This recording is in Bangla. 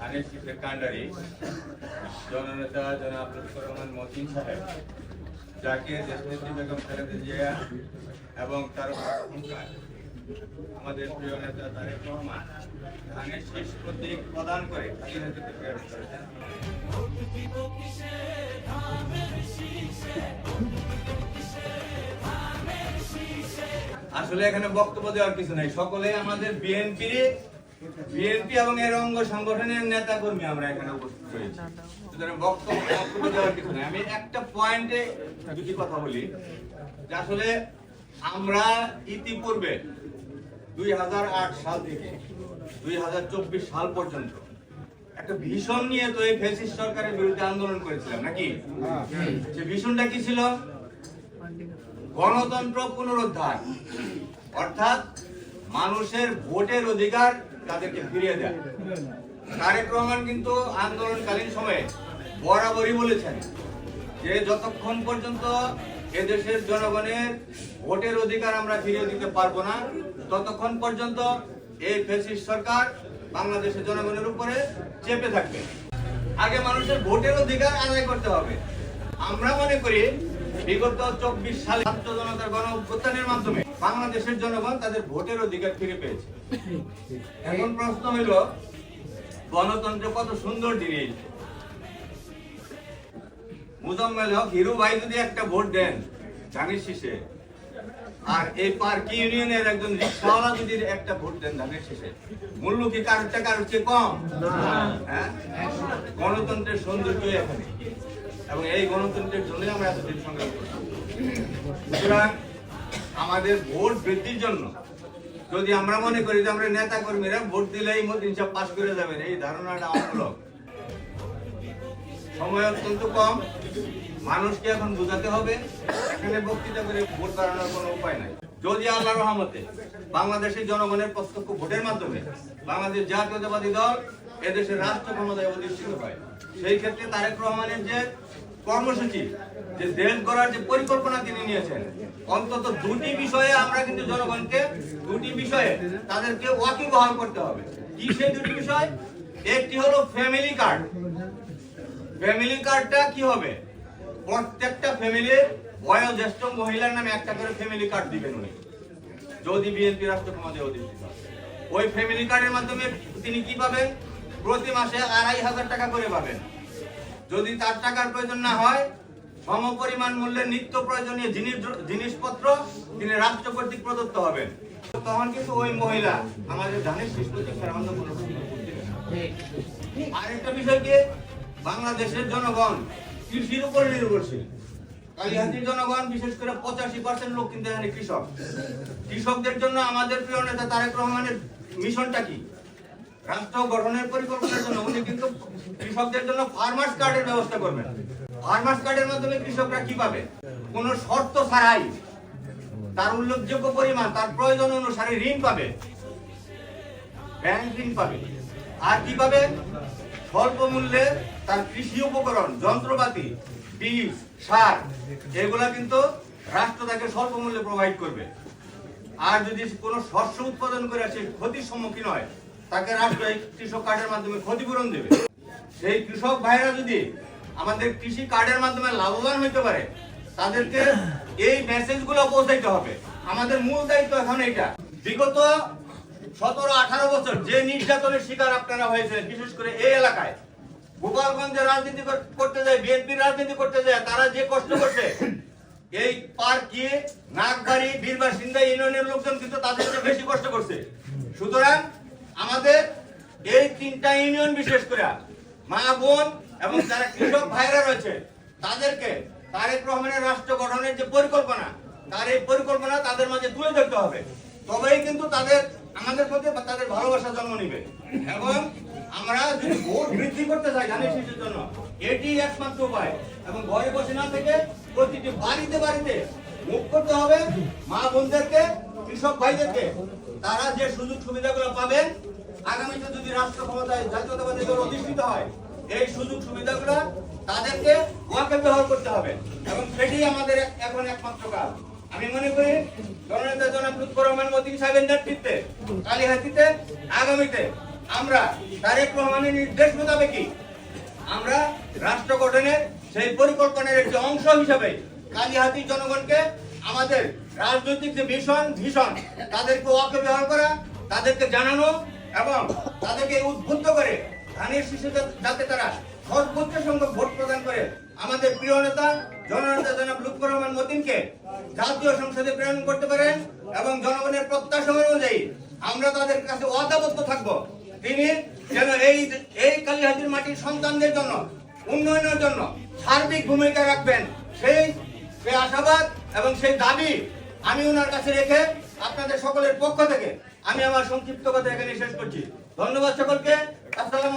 ধানের শীষের কাণ্ডারি জননেতা জনাব লুৎফর রহমান মতিন সাহেব, যাকে দেশনেত্রী বেগম খালেদা জিয়া এবং তার আমাদের প্রিয় নেতা তারেক রহমান ধানের শীষ প্রতীক প্রদান করে স্বাধীনতাকে প্রেরণ করেছেন। আসলে এখানে বক্তব্য দেওয়ার কিছু নাই, সকলে আমাদের বিএনপি এবং এর অঙ্গ সংগঠনের নেতা কর্মী আমরা এখানে উপস্থিত হয়েছি। সুতরাং বক্তব্য দেওয়ার কিছু নাই। আমি একটা পয়েন্টে দুটি কথা বলি যে আসলে আমরা ইতিপূর্বে 2008 সাল থেকে 2024 সাল পর্যন্ত একটা ভীষণ নিয়ে তো এই ফ্যাসিস্ট সরকারের বিরুদ্ধে আন্দোলন করেছিলাম নাকি? যে ভীষণটা কি ছিল? গণতন্ত্র পুনরুদ্ধার, অর্থাৎ মানুষের ভোটের অধিকার তাদেরকে ফিরিয়ে দেয়। তারেক রহমান কিন্তু আন্দোলনকালীন সময়ে বরাবরই বলেছেন যে যতক্ষণ পর্যন্ত এদেশের জনগণের ভোটের অধিকার আমরা ফিরিয়ে দিতে পারবো না, ততক্ষণ পর্যন্ত এই ফ্যাসিস্ট সরকার বাংলাদেশের জনগণের উপরে চেপে থাকবে। আগে মানুষের ভোটের অধিকার আদায় করতে হবে। আমরা মনে করি বিগত 24 সালে ছাত্র জনতার গণ অভ্যুত্থানের মাধ্যমে বাংলাদেশের জনগণ তাদের ভোটের অধিকার ফিরে পেয়েছে। এখন প্রশ্ন হইল, গণতন্ত্র কত সুন্দর জিনিস। মুজাম্মেল হক হিরু ভাই যদি একটা ভোট দেন ধানের শীষে, আর এই পার্ক ইউনিয়নের একজন রিক্সাওয়ালা যদি একটা ভোট দেন ধানের শীষে, মূল্য কি কারোর চেয়ে কম? হ্যাঁ, গণতন্ত্রের সৌন্দর্য এখানে, এবং এই গণতন্ত্রের জন্য আমরা এতদিন সংগ্রাম করছি। সুতরাং আমাদের ভোট বৃদ্ধির জন্য যদি আমরা মনে করি যে আমরা নেতা কর্মীরা ভোট দিলেই মতিন সাহেব পাস করে যাবেন, এই ধারণাটা অমূলক। সময় অত্যন্ত কম, মানুষকে এখন বোঝাতে হবে। এখানে বক্তৃতা করে ভোট বাড়ানোর কোনো উপায় নাই। যদি আল্লাহর রহমতে বাংলাদেশের জনগণের প্রত্যক্ষ ভোটের মাধ্যমে বাংলাদেশ জাতীয়তাবাদী দল এদেশের রাষ্ট্র ক্ষমতায় অধিষ্ঠিত হয়, সেই ক্ষেত্রে তারেক রহমানের যে কর্মসূচি, যে দেশ গড়ার যে পরিকল্পনা তিনি নিয়েছেন, অন্তত দুটি বিষয়ে আমরা কিন্তু জনগণকে তাদেরকে ওয়াকিবহাল করতে হবে। কি সেই দুটি বিষয়? একটি হলো ফ্যামিলি কার্ড। ফ্যামিলি কার্ডটা কি হবে? প্রত্যেকটা ফ্যামিলির বয়োজ্যেষ্ঠ মহিলার নামে একটা করে ফ্যামিলি কার্ড দিবেন উনি, যদি বিএনপি রাষ্ট্র ক্ষমতায় অধিষ্ঠিত হয়। ওই ফ্যামিলি কার্ডের মাধ্যমে তিনি কি পাবেন? প্রতি মাসে 2500 টাকা করে পাবেন। যদি তার টাকার প্রয়োজন না হয়, সমপরিমাণ মূল্যের নিত্য প্রয়োজনীয় জিনিসপত্র তিনি রাষ্ট্র কর্তৃক প্রদত্ত হবেন। তখন কিন্তু ওই মহিলা আমাদের ধানের শীষ প্রতীক ছাড়া অন্য কোনো প্রতীক দিবেন না। আরেকটা বিষয় কি, বাংলাদেশের জনগণ কৃষির উপর নির্ভরশীল। কালিহাতীর জনগণ বিশেষ করে 85% লোক কিন্তু এখানে কৃষক। কৃষকদের জন্য আমাদের প্রিয় নেতা তারেক রহমানের মিশনটা কি? রাষ্ট্র গঠনের পরিকল্পনার জন্য উনি কিন্তু কৃষকদের জন্য ফার্মার্স কার্ডের ব্যবস্থা করবেন। ফার্মার্স কার্ডের মাধ্যমে কৃষকরা কি পাবে? কোন শর্ত ছাড়াই তার উল্লেখযোগ্য পরিমাণ তার প্রয়োজন অনুসারে ঋণ পাবে, ব্যাংক ঋণ পাবে। আর কি পাবে? স্বল্প মূল্যে তার কৃষি উপকরণ, যন্ত্রপাতি, বীজ, সার, এগুলা কিন্তু রাষ্ট্র তাকে স্বল্প মূল্যে প্রোভাইড করবে। আর যদি কোনো শস্য উৎপাদন করে সে ক্ষতির সম্মুখীন হয়, তাকে রাষ্ট্র এই কৃষক কার্ডের মাধ্যমে ক্ষতিপূরণ দেবে। সেই কৃষক ভাইরা যদি আমাদের কৃষি কার্ডের মাধ্যমে লাভবান হইতে পারে, তাদেরকে এই মেসেজগুলো পৌঁছাইতে হবে। আমাদের মূল দায়িত্ব এখন এইটা। বিগত 17-18 বছর যে নির্যাতনের শিকার আপনারা হয়েছেন, বিশেষ করে এই এলাকায় গোপালগঞ্জে রাজনীতি করতে যায়, বিএনপির রাজনীতি করতে যায়, তারা যে কষ্ট করছে, এই পার্কি, নাগবাড়ি, বীরবাসিন্দা ইউনিয়নের লোকজন কিন্তু তাদের চেয়ে বেশি কষ্ট করছে। সুতরাং আমাদের এই 3টা ইউনিয়ন, বিশেষ করে মা বোন এবং যারা কৃষক ভাইরা রয়েছে, তাদেরকে তারেক রহমানের রাষ্ট্র গঠনের যে পরিকল্পনা, তার এই পরিকল্পনা তাদের মাঝে তুলে ধরতে হবে। তবেই কিন্তু আমাদের প্রতি তাদের ভালোবাসা জন্ম নিবে। এবং আমরা যদি ভোট বৃদ্ধি করতে চাই ধানের শীষের জন্য, এটি একমাত্র উপায়। এবং ঘরে বসে না থেকে প্রতিটি বাড়িতে মুখ করতে হবে মা বোনদেরকে, কৃষক ভাইদেরকে। তারা যে সুযোগ সুবিধাগুলো পাবেন, আগামীতে যদি রাষ্ট্র ক্ষমতায় জাতীয়তাবাদী দল অধিষ্ঠিত হয়, এই সুযোগ সুবিধাগুলো তাদেরকে ওয়াকিবহাল করতে হবে। এবং সেটি আমাদের এখন একমাত্র কাজ। আমি মনে করি জননেতা জনাব লুৎফর রহমান মতিন সাহেবের নেতৃত্বে কালিহাতীতে আগামীতে আমরা তারেক রহমানের নির্দেশ মোতাবেকই আমরা রাষ্ট্র গঠনের সেই পরিকল্পনার একটি অংশ হিসাবে কালিহাতীর জনগণকে আমাদের রাজনৈতিক যে ভীষণ তাদেরকে অপব্যবহার করা, তাদেরকে জানানো এবং তাদেরকে উদ্বুদ্ধ করে ধানের শীষে যাতে তারা সর্বোচ্চ সংখ্যক ভোট প্রদান করে আমাদের প্রিয় নেতা জননেতা জনাব লুৎফর রহমান মতিনকে জাতীয় সংসদে প্রেরণ করতে পারেন এবং জনগণের প্রত্যাশা অনুযায়ী আমরা তাদের কাছে ওয়াদাবদ্ধ থাকব তিনি যেন এই কালিহাতীর মাটির সন্তানদের জন্য উন্নয়নের জন্য সার্বিক ভূমিকা রাখবেন সেই আশাবাদ এবং সেই দাবি আমি ওনার কাছে রেখে আপনাদের সকলের পক্ষ থেকে আমি আমার সংক্ষিপ্ত কথা এখানে শেষ করছি। ধন্যবাদ সকলকে। আসসালামু